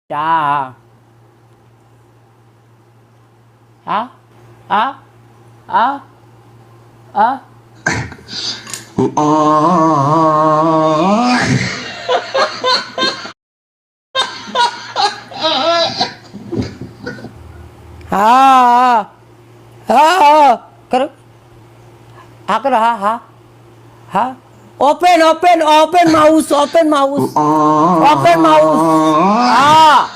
Da. Ah, ah, ah, ah. Ha, ha, karo. Ha karo, ha, ha, ha. Open mouse, open mouse, open mouse. Ah,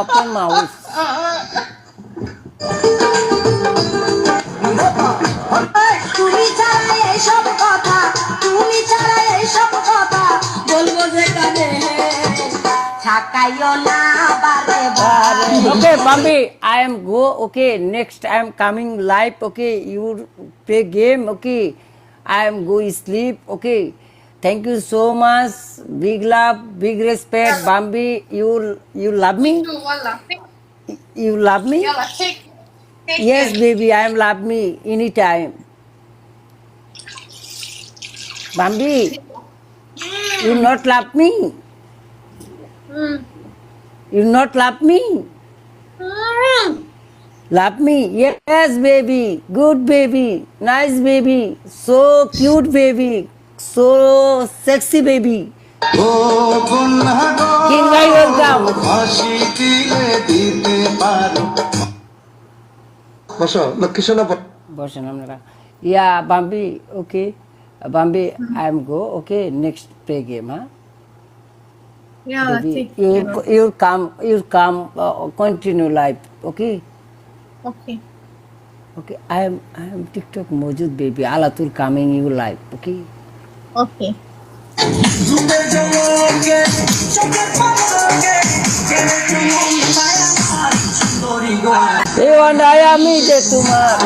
open mouse. তুমি ছাড়া এইসব কথা তুমি ছাড়া এইসব কথা বলবো যে কানে থাকাইও না বারে বারে Okay, Bambi, I am go. Okay, next I am coming live. Okay, you play game. Okay, I am go sleep. Okay, thank you so much. Big love, big respect, Bambi. You love me? Do wallah. You love me? Yalla, take Yes, care. baby, I am love me anytime. Bambi, you not love me? Mm. You not love me? Mm. Love me? Yes, baby. Good baby. Nice baby. So cute baby. So sexy baby. ও কন্যা গো, King ভাই welcome. হাসি দিলে দিতে পারো। বসো লক্ষ্মী সোনা বসেন আপনারা। Yeah, Bambi. Okay. Bambi, I am go. Okay, next play game, huh? Yalla, Baby, take you care. you come continue life. Okay. Okay. Okay. I am TikTok Mojud baby. Alatul coming you live. Okay. Okay. ঝুঁকে জমকে চোখের পলকে কেনে তুমি মায়া সুন্দরী গো এই আমি যে তোমার